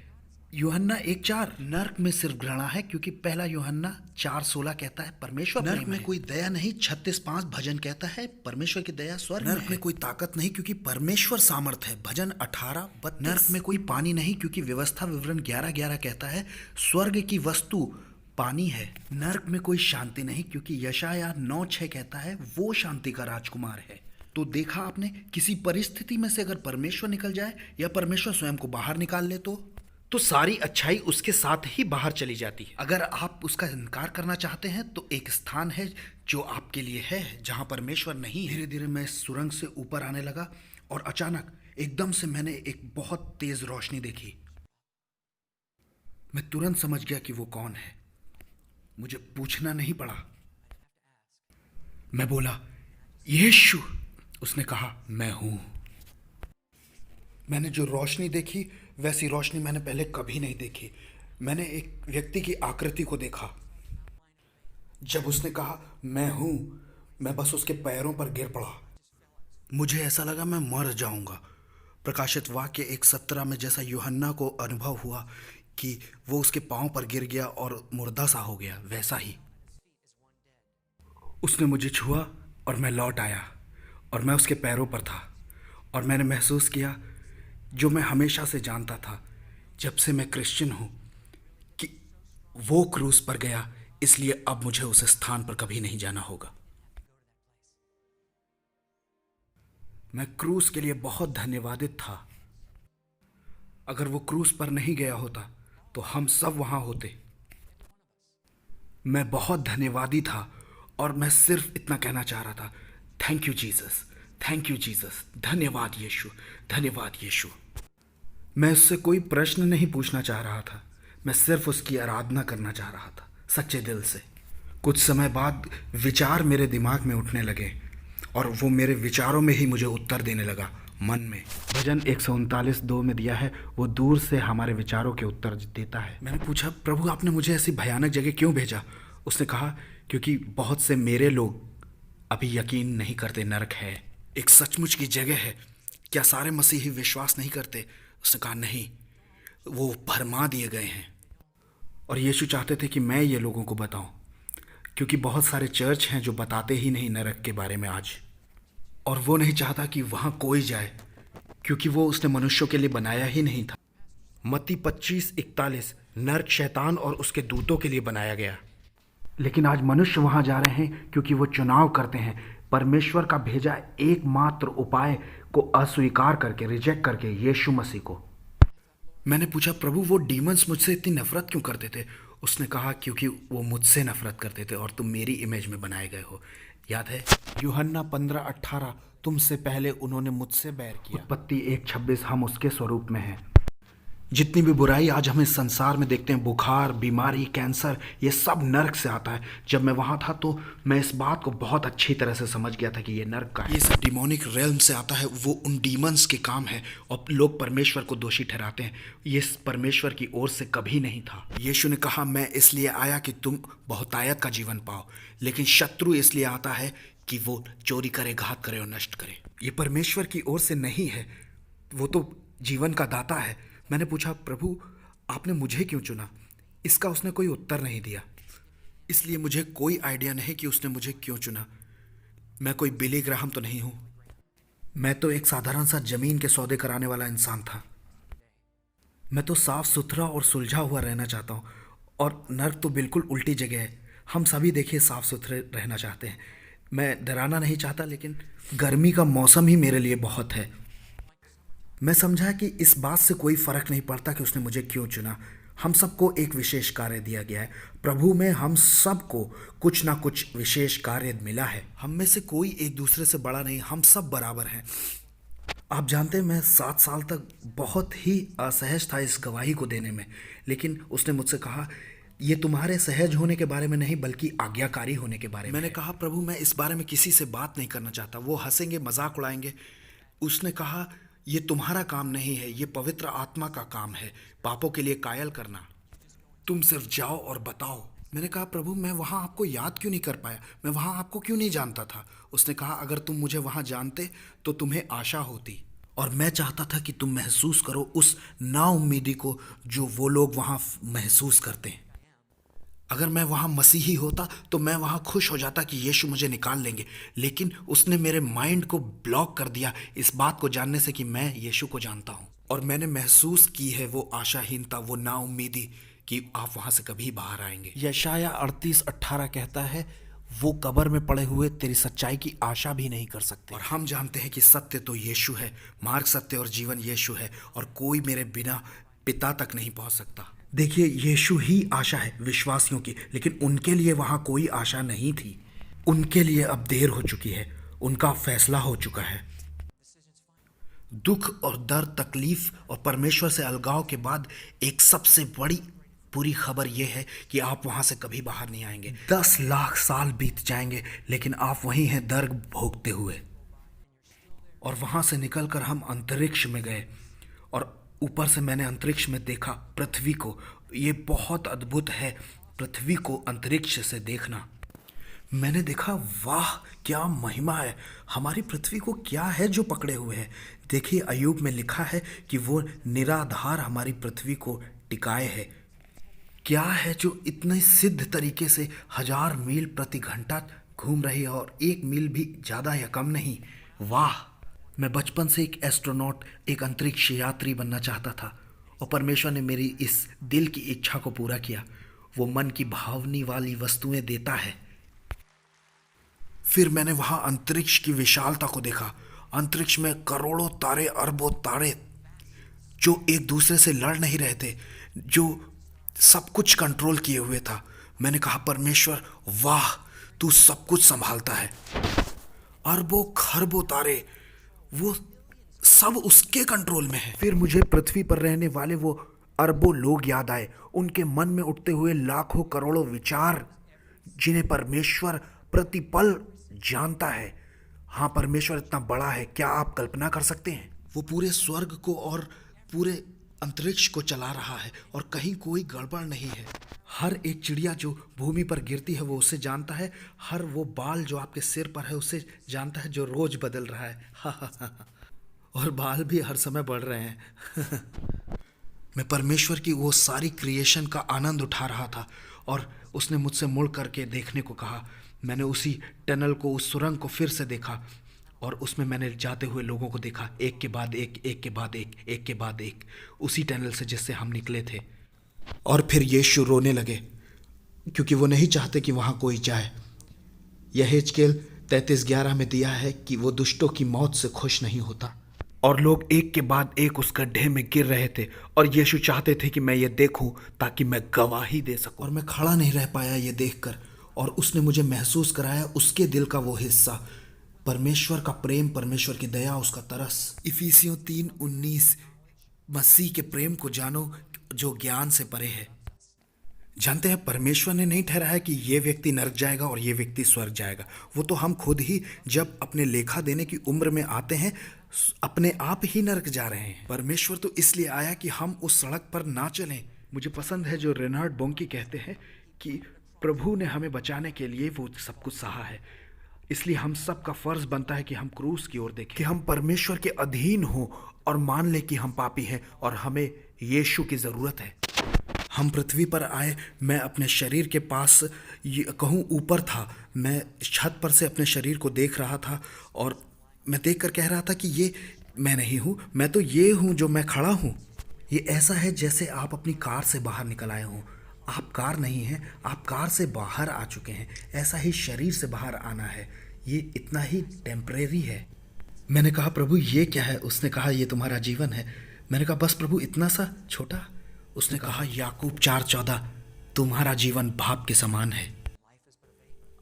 यूहन्ना 1:4 नर्क में सिर्फ घृणा है क्योंकि पहला यूहन्ना 4:16 कहता है परमेश्वर नर्क में कोई दया नहीं। 36:5 भजन कहता है परमेश्वर की दया स्वर्ग नर्क में कोई ताकत नहीं क्योंकि परमेश्वर सामर्थ है। भजन 18:32 नर्क में कोई पानी नहीं क्योंकि व्यवस्था विवरण 11:11 कहता है स्वर्ग की वस्तु पानी है। नर्क में कोई शांति नहीं क्योंकि यशायाह 9:6 कहता है वो शांति का राजकुमार है। तो देखा आपने, किसी परिस्थिति में से अगर परमेश्वर निकल जाए या परमेश्वर स्वयं को बाहर निकाल ले तो सारी अच्छाई उसके साथ ही बाहर चली जाती है। अगर आप उसका इनकार करना चाहते हैं तो एक स्थान है जो आपके लिए है जहां परमेश्वर नहीं है। धीरे धीरे मैं सुरंग से ऊपर आने लगा और अचानक एकदम से मैंने एक बहुत तेज रोशनी देखी। मैं तुरंत समझ गया कि वो कौन है। मुझे पूछना नहीं पड़ा। मैं बोला यीशु। उसने कहा मैं हूं। मैंने जो रोशनी देखी वैसी रोशनी मैंने पहले कभी नहीं देखी। मैंने एक व्यक्ति की आकृति को देखा। जब उसने कहा मैं हूं, मैं बस उसके पैरों पर गिर पड़ा। मुझे ऐसा लगा मैं मर जाऊंगा। प्रकाशित वाक्य 1:17 में जैसा यूहन्ना को अनुभव हुआ कि वो उसके पांव पर गिर गया और मुर्दा सा हो गया, वैसा ही उसने मुझे छुआ और मैं लौट आया और मैं उसके पैरों पर था। और मैंने महसूस किया जो मैं हमेशा से जानता था जब से मैं क्रिश्चियन हूं कि वो क्रूस पर गया, इसलिए अब मुझे उस स्थान पर कभी नहीं जाना होगा। मैं क्रूस के लिए बहुत धन्यवादित था। अगर वो क्रूस पर नहीं गया होता तो हम सब वहां होते। मैं बहुत धन्यवादी था और मैं सिर्फ इतना कहना चाह रहा था, thank you Jesus, thank you Jesus, धन्यवाद यीशु, धन्यवाद यीशु। मैं उससे कोई प्रश्न नहीं पूछना चाह रहा था, मैं सिर्फ उसकी आराधना करना चाह रहा था सच्चे दिल से। कुछ समय बाद विचार मेरे दिमाग में उठने लगे और वो मेरे विचारों में ही मुझे उत्तर देने लगा मन में। भजन 139:2 में दिया है, वो दूर से हमारे विचारों के उत्तर देता है। मैंने पूछा प्रभु आपने मुझे ऐसी भयानक जगह क्यों भेजा? उसने कहा क्योंकि बहुत से मेरे लोग अभी यकीन नहीं करते नरक है, एक सचमुच की जगह है। क्या सारे मसीही विश्वास नहीं करते? उसने कहा नहीं, वो भरमा दिए गए हैं। और यीशु चाहते थे कि मैं ये लोगों को बताऊं, क्योंकि बहुत सारे चर्च हैं जो बताते ही नहीं नरक के बारे में आज। और वो नहीं चाहता कि वहां कोई जाए, क्योंकि वो उसने मनुष्यों के लिए बनाया ही नहीं था। मत्ती 25:41 नरक शैतान और उसके दूतों के लिए बनाया गया, लेकिन आज मनुष्य वहां जा रहे हैं क्योंकि वो चुनाव करते हैं परमेश्वर का भेजा एकमात्र उपाय को अस्वीकार करके, रिजेक्ट करके यीशु मसीह को। मैंने पूछा प्रभु वो डीमंस मुझसे इतनी नफरत क्यों करते थे? उसने कहा क्योंकि वो मुझसे नफरत करते थे और तुम मेरी इमेज में बनाए गए हो। याद है यूहन्ना 15:18 तुमसे पहले उन्होंने मुझसे बैर किया। उत्पत्ति 1:26 हम उसके स्वरूप में हैं। जितनी भी बुराई आज हम इस संसार में देखते हैं, बुखार, बीमारी, कैंसर, ये सब नर्क से आता है। जब मैं वहाँ था तो मैं इस बात को बहुत अच्छी तरह से समझ गया था कि ये नर्क का है। ये सब डिमोनिक रेल्म से आता है, वो उन डीमंस के काम है और लोग परमेश्वर को दोषी ठहराते हैं। ये परमेश्वर की ओर से कभी नहीं था। यीशु ने कहा मैं इसलिए आया कि तुम बहुतायत का जीवन पाओ, लेकिन शत्रु इसलिए आता है कि वो चोरी करे, घात करे और नष्ट करे। ये परमेश्वर की ओर से नहीं है, वो तो जीवन का दाता है। मैंने पूछा प्रभु आपने मुझे क्यों चुना? इसका उसने कोई उत्तर नहीं दिया, इसलिए मुझे कोई आइडिया नहीं कि उसने मुझे क्यों चुना। मैं कोई बिली ग्राहम तो नहीं हूं, मैं तो एक साधारण सा जमीन के सौदे कराने वाला इंसान था। मैं तो साफ सुथरा और सुलझा हुआ रहना चाहता हूं, और नर्क तो बिल्कुल उल्टी जगह है। हम सभी देखिए साफ सुथरे रहना चाहते हैं। मैं डराना नहीं चाहता, लेकिन गर्मी का मौसम ही मेरे लिए बहुत है। मैं समझा कि इस बात से कोई फ़र्क नहीं पड़ता कि उसने मुझे क्यों चुना। हम सबको एक विशेष कार्य दिया गया है। प्रभु में हम सबको कुछ ना कुछ विशेष कार्य मिला है। हम में से कोई एक दूसरे से बड़ा नहीं, हम सब बराबर हैं। आप जानते हैं, मैं 7 साल तक बहुत ही असहज था इस गवाही को देने में, लेकिन उसने मुझसे कहा, ये तुम्हारे सहज होने के बारे में नहीं बल्कि आज्ञाकारी होने के बारे में। मैंने कहा, प्रभु मैं इस बारे में किसी से बात नहीं करना चाहता। वो हंसेंगे, मजाक उड़ाएंगे। उसने कहा, ये तुम्हारा काम नहीं है, ये पवित्र आत्मा का काम है, पापों के लिए कायल करना। तुम सिर्फ जाओ और बताओ। मैंने कहा, प्रभु मैं वहाँ आपको याद क्यों नहीं कर पाया, मैं वहाँ आपको क्यों नहीं जानता था। उसने कहा, अगर तुम मुझे वहाँ जानते तो तुम्हें आशा होती, और मैं चाहता था कि तुम महसूस करो उस नाउम्मीदी को जो वो लोग वहाँ महसूस करते हैं। अगर मैं वहाँ मसीही होता तो मैं वहाँ खुश हो जाता कि यीशु मुझे निकाल लेंगे, लेकिन उसने मेरे माइंड को ब्लॉक कर दिया इस बात को जानने से कि मैं यीशु को जानता हूँ। और मैंने महसूस की है वो आशाहीनता, वो नाउम्मीदी कि आप वहाँ से कभी बाहर आएंगे। यशाया 38:18 कहता है, वो कब्र में पड़े हुए तेरी सच्चाई की आशा भी नहीं कर सकते। और हम जानते हैं कि सत्य तो यीशु है, मार्ग, सत्य और जीवन यीशु है, और कोई मेरे बिना पिता तक नहीं पहुँच सकता। देखिए, यीशु ही आशा है विश्वासियों की, लेकिन उनके लिए वहाँ कोई आशा नहीं थी। उनके लिए अब देर हो चुकी है, उनका फैसला हो चुका है। दुख और दर्द, तकलीफ और परमेश्वर से अलगाव के बाद एक सबसे बड़ी बुरी खबर यह है कि आप वहाँ से कभी बाहर नहीं आएंगे। 10 लाख साल बीत जाएंगे, लेकिन आप वहीं हैं दर्द भोगते हुए। और वहाँ से निकलकर हम अंतरिक्ष में गए, और ऊपर से मैंने अंतरिक्ष में देखा पृथ्वी को। ये बहुत अद्भुत है, पृथ्वी को अंतरिक्ष से देखना। मैंने देखा, वाह क्या महिमा है, हमारी पृथ्वी को क्या है जो पकड़े हुए है। देखिए, अय्यूब में लिखा है कि वो निराधार हमारी पृथ्वी को टिकाए है। क्या है जो इतने सिद्ध तरीके से 1000 मील प्रति घंटा घूम रही है, और 1 मील भी ज़्यादा या कम नहीं। वाह, मैं बचपन से एक एस्ट्रोनॉट, एक अंतरिक्ष यात्री बनना चाहता था, और परमेश्वर ने मेरी इस दिल की इच्छा को पूरा किया। वो मन की भावनी वाली वस्तुएं देता है। फिर मैंने वहाँ अंतरिक्ष की विशालता को देखा। अंतरिक्ष में करोड़ों तारे, अरबों तारे जो एक दूसरे से लड़ नहीं रहे थे, जो सब कुछ कंट्रोल किए हुए था। मैंने कहा, परमेश्वर वाह, तू सब कुछ संभालता है। अरबों खरबों तारे, वो सब उसके कंट्रोल में है। फिर मुझे पृथ्वी पर रहने वाले वो अरबों लोग याद आए, उनके मन में उठते हुए लाखों करोड़ों विचार, जिन्हें परमेश्वर प्रतिपल जानता है। हाँ, परमेश्वर इतना बड़ा है, क्या आप कल्पना कर सकते हैं? वो पूरे स्वर्ग को और पूरे अंतरिक्ष को चला रहा है, और कहीं कोई गड़बड़ नहीं है। हर एक चिड़िया जो भूमि पर गिरती है वो उसे जानता है। हर वो बाल जो आपके सिर पर है उसे जानता है, जो रोज बदल रहा है। हा। और बाल भी हर समय बढ़ रहे हैं। मैं परमेश्वर की वो सारी क्रिएशन का आनंद उठा रहा था, और उसने मुझसे मुड़ करके देखने को कहा। मैंने उसी टनल को, उस सुरंग को फिर से देखा, और उसमें मैंने जाते हुए लोगों को देखा, एक के बाद एक, एक के बाद एक, एक के बाद एक, उसी टनल से जिससे हम निकले थे। और फिर यीशु रोने लगे, क्योंकि वो नहीं चाहते कि वहाँ कोई जाए। यहेजकेल 33:11 में दिया है कि वो दुष्टों की मौत से खुश नहीं होता। और लोग एक के बाद एक उस गड्ढे में गिर रहे थे, और यीशु चाहते थे कि मैं ये देखूं ताकि मैं गवाही दे सकूं। और मैं खड़ा नहीं रह पाया ये देखकर, और उसने मुझे महसूस कराया उसके दिल का वो हिस्सा, परमेश्वर का प्रेम, परमेश्वर की दया, उसका तरस। इफिसियों 3:19, मसीह के प्रेम को जानो जो ज्ञान से परे है। जानते हैं, परमेश्वर ने नहीं ठहराया कि ये व्यक्ति नरक जाएगा और ये व्यक्ति स्वर्ग जाएगा। वो तो हम खुद ही जब अपने लेखा देने की उम्र में आते हैं, अपने आप ही नरक जा रहे हैं। परमेश्वर तो इसलिए आया कि हम उस सड़क पर ना चलें। मुझे पसंद है जो रेनहार्ड बोंकी कहते हैं कि प्रभु ने हमें बचाने के लिए वो सब कुछ सहा है, इसलिए हम सब का फर्ज बनता है कि हम क्रूस की ओर देखें, कि हम परमेश्वर के अधीन हों और मान लें कि हम पापी हैं और हमें यीशु की ज़रूरत है। हम पृथ्वी पर आए, मैं अपने शरीर के पास कहूँ ऊपर था, मैं छत पर से अपने शरीर को देख रहा था, और मैं देख कर कह रहा था कि ये मैं नहीं हूँ, मैं तो ये हूँ जो मैं खड़ा हूँ। ये ऐसा है जैसे आप अपनी कार से बाहर निकल आए हों। आप कार नहीं हैं, आप कार से बाहर आ चुके हैं। ऐसा ही शरीर से बाहर आना है, ये इतना ही टेम्परेरी है। मैंने कहा, प्रभु ये क्या है? उसने कहा, ये तुम्हारा जीवन है। मैंने कहा, बस प्रभु इतना सा छोटा? उसने कहा, याकूब 4:14, तुम्हारा जीवन भाप के समान है।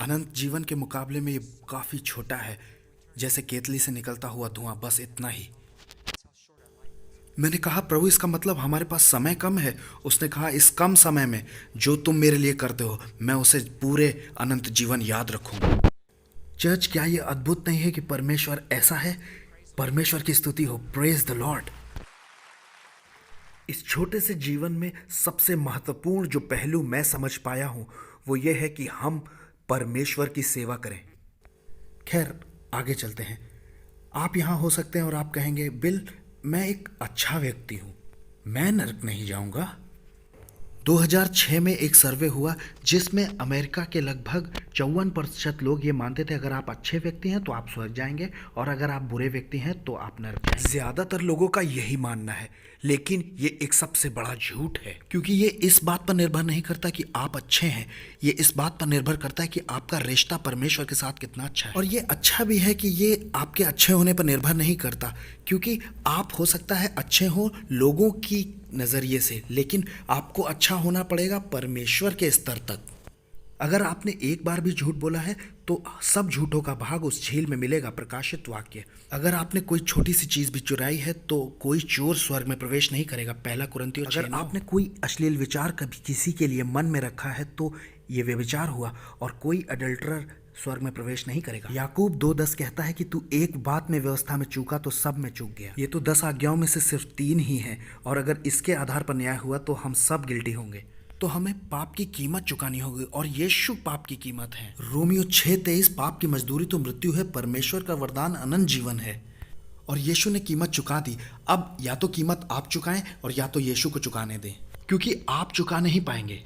अनंत जीवन के मुकाबले में ये काफ़ी छोटा है, जैसे केतली से निकलता हुआ धुआं, बस इतना ही। मैंने कहा, प्रभु इसका मतलब हमारे पास समय कम है। उसने कहा, इस कम समय में जो तुम मेरे लिए करते हो मैं उसे पूरे अनंत जीवन याद रखूंगा। चर्च, क्या ये अद्भुत नहीं है कि परमेश्वर ऐसा है? परमेश्वर की स्तुति हो, प्रेज द लॉर्ड। इस छोटे से जीवन में सबसे महत्वपूर्ण जो पहलू मैं समझ पाया हूं वो ये है कि हम परमेश्वर की सेवा करें। खैर, आगे चलते हैं। आप यहाँ हो सकते हैं और आप कहेंगे, बिल मैं एक अच्छा व्यक्ति हूँ, मैं नरक नहीं जाऊँगा। 2006 में एक सर्वे हुआ जिसमें अमेरिका के लगभग 54% लोग ये मानते थे अगर आप अच्छे व्यक्ति हैं तो आप स्वर्ग जाएंगे और अगर आप बुरे व्यक्ति हैं तो आप नरक जाएंगे। ज़्यादातर लोगों का यही मानना है, लेकिन ये एक सबसे बड़ा झूठ है, क्योंकि ये इस बात पर निर्भर नहीं करता कि आप अच्छे हैं, ये इस बात पर निर्भर करता है कि आपका रिश्ता परमेश्वर के साथ कितना अच्छा है। और ये अच्छा भी है कि ये आपके अच्छे होने पर निर्भर नहीं करता, क्योंकि आप हो सकता है अच्छे हो लोगों की नज़रिए से, लेकिन आपको अच्छा होना पड़ेगा परमेश्वर के स्तर तक। अगर आपने एक बार भी झूठ बोला है तो सब झूठों का भाग उस झील में मिलेगा, प्रकाशित वाक्य। अगर आपने कोई छोटी सी चीज़ भी चुराई है तो कोई चोर स्वर्ग में प्रवेश नहीं करेगा, 1 कुरिन्थियों 6:9। अगर आपने कोई अश्लील विचार कभी किसी के लिए मन में रखा है तो ये व्यभिचार हुआ और कोई अडल्टरर स्वर्ग में प्रवेश नहीं करेगा। याकूब 2:10 कहता है कि तू एक बात में व्यवस्था में चूका तो सब में चूक गया। ये तो 10 आज्ञाओं में से सिर्फ 3 ही हैं और अगर इसके आधार पर न्याय हुआ तो हम सब गिल्टी होंगे। तो हमें पाप की कीमत चुकानी होगी और यीशु पाप की कीमत है। रोमियो 6:23, पाप की मजदूरी तो मृत्यु है, परमेश्वर का वरदान अनंत जीवन है। और यीशु ने कीमत चुका दी। अब या तो कीमत आप चुकाएं और या तो यीशु को चुकाने दें, क्योंकि आप चुका नहीं पाएंगे।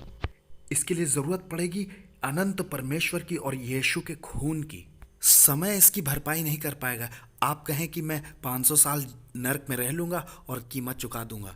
इसके लिए जरूरत पड़ेगी अनंत परमेश्वर की और यीशु के खून की। समय इसकी भरपाई नहीं कर पाएगा। आप कहें कि मैं 500 साल नरक में रह लूंगा और कीमत चुका दूंगा,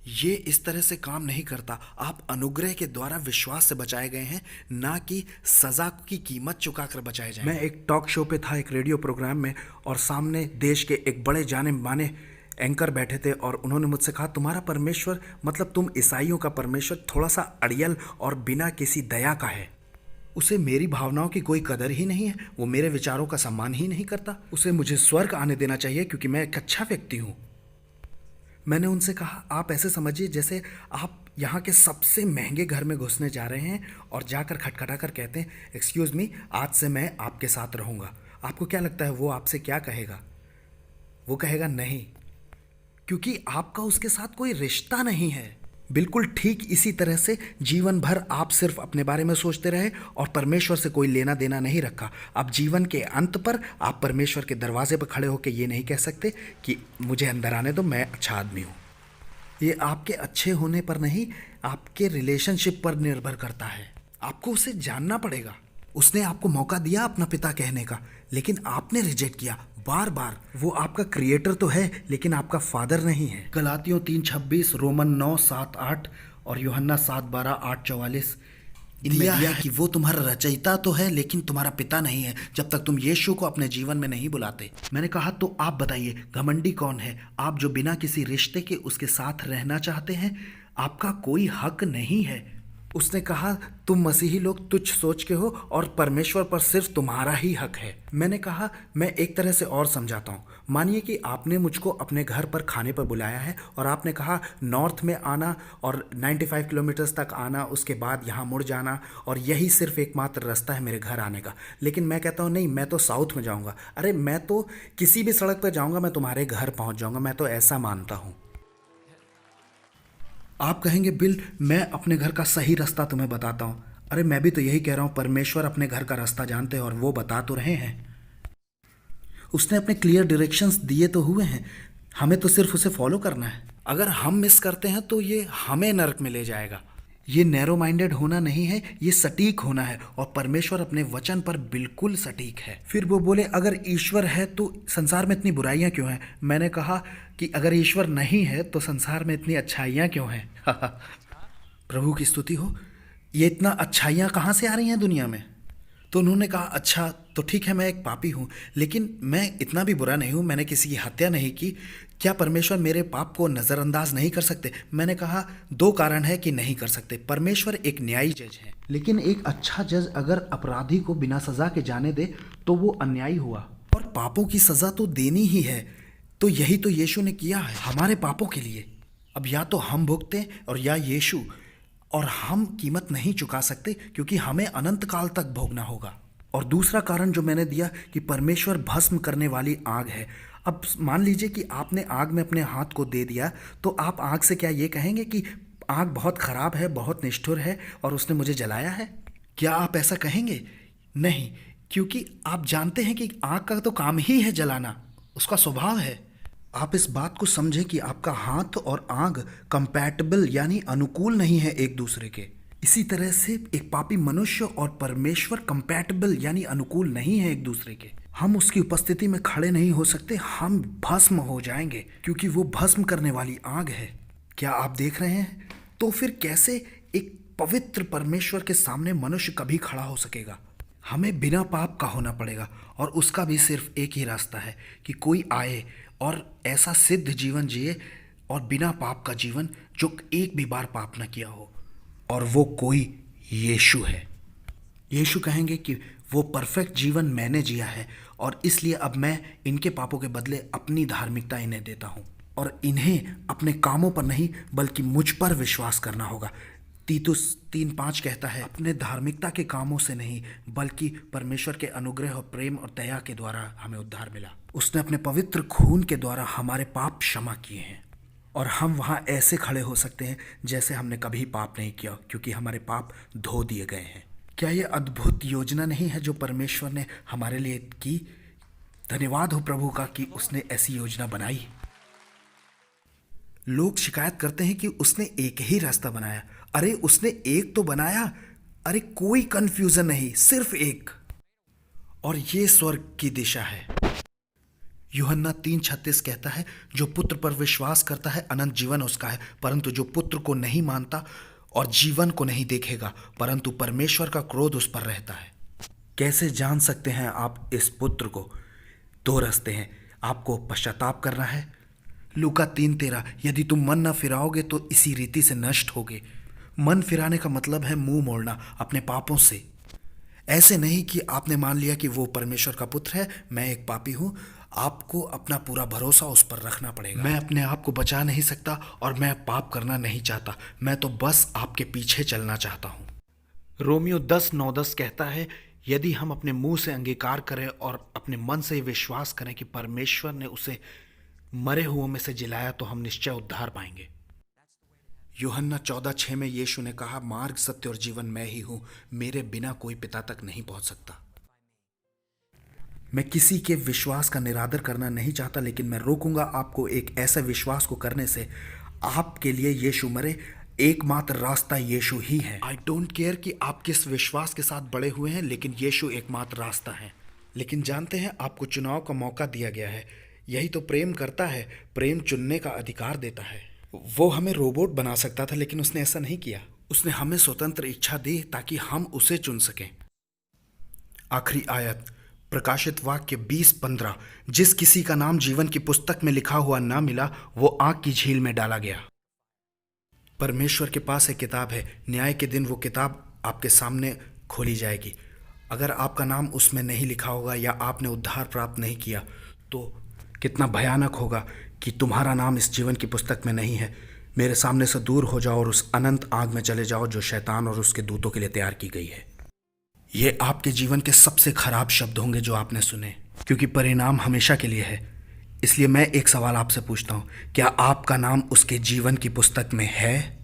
ये इस तरह से काम नहीं करता। आप अनुग्रह के द्वारा विश्वास से बचाए गए हैं, ना कि सजा की कीमत चुकाकर बचाए जाए। मैं एक टॉक शो पे था, एक रेडियो प्रोग्राम में, और सामने देश के एक बड़े जाने माने एंकर बैठे थे और उन्होंने मुझसे कहा, तुम्हारा परमेश्वर मतलब तुम ईसाइयों का परमेश्वर थोड़ा सा अड़ियल और बिना किसी दया का है। उसे मेरी भावनाओं की कोई कदर ही नहीं है, वो मेरे विचारों का सम्मान ही नहीं करता। उसे मुझे स्वर्ग आने देना चाहिए क्योंकि मैं एक अच्छा व्यक्ति हूँ। मैंने उनसे कहा, आप ऐसे समझिए जैसे आप यहाँ के सबसे महंगे घर में घुसने जा रहे हैं और जाकर खटखटा कर कहते हैं, एक्सक्यूज़ मी, आज से मैं आपके साथ रहूँगा। आपको क्या लगता है वो आपसे क्या कहेगा? वो कहेगा नहीं, क्योंकि आपका उसके साथ कोई रिश्ता नहीं है। बिल्कुल ठीक इसी तरह से जीवन भर आप सिर्फ अपने बारे में सोचते रहे और परमेश्वर से कोई लेना देना नहीं रखा। अब जीवन के अंत पर आप परमेश्वर के दरवाजे पर खड़े होकर ये नहीं कह सकते कि मुझे अंदर आने दो, मैं अच्छा आदमी हूँ। ये आपके अच्छे होने पर नहीं, आपके रिलेशनशिप पर निर्भर करता है। आपको उसे जानना पड़ेगा। उसने आपको मौका दिया अपना पिता कहने का, लेकिन आपने रिजेक्ट किया बार बार। वो आपका क्रिएटर तो है लेकिन आपका फादर नहीं है। गलातियों 3:26, रोमन 9:7-8 और यूहन्ना 7:12, 8:44 इनमें दिया कि वो तुम्हारा रचयिता तो है लेकिन तुम्हारा पिता नहीं है जब तक तुम यीशु को अपने जीवन में नहीं बुलाते। मैंने कहा, तो आप बताइए घमंडी कौन है? आप जो बिना किसी रिश्ते के उसके साथ रहना चाहते हैं, आपका कोई हक नहीं है। उसने कहा, तुम मसीही लोग तुच्छ सोच के हो और परमेश्वर पर सिर्फ तुम्हारा ही हक है। मैंने कहा, मैं एक तरह से और समझाता हूँ। मानिए कि आपने मुझको अपने घर पर खाने पर बुलाया है और आपने कहा नॉर्थ में आना और 95 किलोमीटर्स तक आना, उसके बाद यहाँ मुड़ जाना और यही सिर्फ एकमात्र रास्ता है मेरे घर आने का। लेकिन मैं कहता हूँ नहीं, मैं तो साउथ में जाऊँगा। अरे मैं तो किसी भी सड़क पर जाऊँगा, मैं तुम्हारे घर पहुँच जाऊँगा, मैं तो ऐसा मानता हूँ। आप कहेंगे, बिल मैं अपने घर का सही रास्ता तुम्हें बताता हूँ। अरे मैं भी तो यही कह रहा हूँ, परमेश्वर अपने घर का रास्ता जानते हैं और वो बता तो रहे हैं। उसने अपने क्लियर डायरेक्शंस दिए तो हुए हैं, हमें तो सिर्फ उसे फॉलो करना है। अगर हम मिस करते हैं तो ये हमें नरक में ले जाएगा। ये नैरो माइंडेड होना नहीं है, ये सटीक होना है और परमेश्वर अपने वचन पर बिल्कुल सटीक है। फिर वो बोले, अगर ईश्वर है तो संसार में इतनी बुराइयां क्यों हैं? मैंने कहा कि अगर ईश्वर नहीं है तो संसार में इतनी अच्छाइयां क्यों हैं? प्रभु की स्तुति हो। ये इतना अच्छाइयां कहाँ से आ रही हैं दुनिया में? तो उन्होंने कहा अच्छा तो ठीक है, मैं एक पापी हूँ, लेकिन मैं इतना भी बुरा नहीं हूँ, मैंने किसी की हत्या नहीं की, क्या परमेश्वर मेरे पाप को नज़रअंदाज नहीं कर सकते? मैंने कहा दो कारण है कि नहीं कर सकते। परमेश्वर एक न्यायी जज है, लेकिन एक अच्छा जज अगर अपराधी को बिना सज़ा के जाने दे तो वो अन्यायी हुआ, और पापों की सज़ा तो देनी ही है। तो यही तो यीशु ने किया है हमारे पापों के लिए। अब या तो हम भुगतें और या यीशु, और हम कीमत नहीं चुका सकते क्योंकि हमें अनंत काल तक भोगना होगा। और दूसरा कारण जो मैंने दिया कि परमेश्वर भस्म करने वाली आग है। अब मान लीजिए कि आपने आग में अपने हाथ को दे दिया, तो आप आग से क्या ये कहेंगे कि आग बहुत ख़राब है, बहुत निष्ठुर है और उसने मुझे जलाया है? क्या आप ऐसा कहेंगे? नहीं, क्योंकि आप जानते हैं कि आग का तो काम ही है जलाना, उसका स्वभाव है। आप इस बात को समझें कि आपका हाथ और आग कंपैटिबल यानी अनुकूल नहीं है एक दूसरे के। इसी तरह से एक पापी मनुष्य और परमेश्वर कंपैटिबल यानी अनुकूल नहीं है एक दूसरे के। हम उसकी उपस्थिति में खड़े नहीं हो सकते, हम भस्म हो जाएंगे क्योंकि वो भस्म करने वाली आग है। क्या आप देख रहे हैं? तो फिर कैसे एक पवित्र परमेश्वर के सामने मनुष्य कभी खड़ा हो सकेगा? हमें बिना पाप का होना पड़ेगा, और उसका भी सिर्फ एक ही रास्ता है कि कोई आए और ऐसा सिद्ध जीवन जिए और बिना पाप का जीवन, जो एक भी बार पाप न किया हो, और वो कोई यीशु है। यीशु कहेंगे कि वो परफेक्ट जीवन मैंने जिया है और इसलिए अब मैं इनके पापों के बदले अपनी धार्मिकता इन्हें देता हूँ, और इन्हें अपने कामों पर नहीं बल्कि मुझ पर विश्वास करना होगा। तीतुस 3:5 कहता है, अपने धार्मिकता के कामों से नहीं बल्कि परमेश्वर के अनुग्रह और प्रेम और दया के द्वारा हमें उद्धार मिला। उसने अपने पवित्र खून के द्वारा हमारे पाप क्षमा किए हैं, और हम वहाँ ऐसे खड़े हो सकते हैं जैसे हमने कभी पाप नहीं किया, क्योंकि हमारे पाप धो दिए गए हैं। क्या ये अद्भुत योजना नहीं है जो परमेश्वर ने हमारे लिए की? धन्यवाद हो प्रभु का कि उसने ऐसी योजना बनाई। लोग शिकायत करते हैं कि उसने एक ही रास्ता बनाया। अरे उसने एक तो बनाया, अरे कोई कंफ्यूजन नहीं, सिर्फ एक, और ये स्वर्ग की दिशा है। यूहन्ना 3:36 कहता है, जो पुत्र पर विश्वास करता है अनंत जीवन उसका है, परंतु जो पुत्र को नहीं मानता और जीवन को नहीं देखेगा, परंतु परमेश्वर का क्रोध उस पर रहता है। कैसे जान सकते हैं आप इस पुत्र को? दो रास्ते हैं। आपको पश्चाताप करना है। लूका 3:13, यदि तुम मन न फिराओगे तो इसी रीति से नष्ट होगे। मन फिराने का मतलब है मुंह मोड़ना अपने पापों से। ऐसे नहीं कि आपने मान लिया कि वो परमेश्वर का पुत्र है, मैं एक पापी हूँ। आपको अपना पूरा भरोसा उस पर रखना पड़ेगा। मैं अपने आप को बचा नहीं सकता और मैं पाप करना नहीं चाहता, मैं तो बस आपके पीछे चलना चाहता हूँ। रोमियो 10:9-10 कहता है, यदि हम अपने मुंह से अंगीकार करें और अपने मन से विश्वास करें कि परमेश्वर ने उसे मरे हुओं में से जिलाया तो हम निश्चय उद्धार पाएंगे। यूहन्ना 14:6 में यीशु ने कहा, मार्ग, सत्य और जीवन मैं ही हूं, मेरे बिना कोई पिता तक नहीं पहुंच सकता। मैं किसी के विश्वास का निरादर करना नहीं चाहता, लेकिन मैं रोकूंगा आपको एक ऐसे विश्वास को करने से। आपके लिए यीशु मरे, एकमात्र रास्ता यीशु ही है। आई डोंट केयर कि आप किस विश्वास के साथ बड़े हुए हैं, लेकिन यीशु एकमात्र रास्ता है। लेकिन जानते हैं, आपको चुनाव का मौका दिया गया है। यही तो प्रेम करता है, प्रेम चुनने का अधिकार देता है। वो हमें रोबोट बना सकता था, लेकिन उसने ऐसा नहीं किया। उसने हमें स्वतंत्र इच्छा दी ताकि हम उसे चुन सकें। आखिरी आयत, प्रकाशित वाक्य 20:15, जिस किसी का नाम जीवन की पुस्तक में लिखा हुआ ना मिला वो आग की झील में डाला गया। परमेश्वर के पास एक किताब है, न्याय के दिन वो किताब आपके सामने खोली जाएगी। अगर आपका नाम उसमें नहीं लिखा होगा या आपने उद्धार प्राप्त नहीं किया, तो कितना भयानक होगा कि तुम्हारा नाम इस जीवन की पुस्तक में नहीं है। मेरे सामने से दूर हो जाओ और उस अनंत आग में चले जाओ जो शैतान और उसके दूतों के लिए तैयार की गई है। ये आपके जीवन के सबसे खराब शब्द होंगे जो आपने सुने, क्योंकि परिणाम हमेशा के लिए है। इसलिए मैं एक सवाल आपसे पूछता हूँ, क्या आपका नाम उसके जीवन की पुस्तक में है?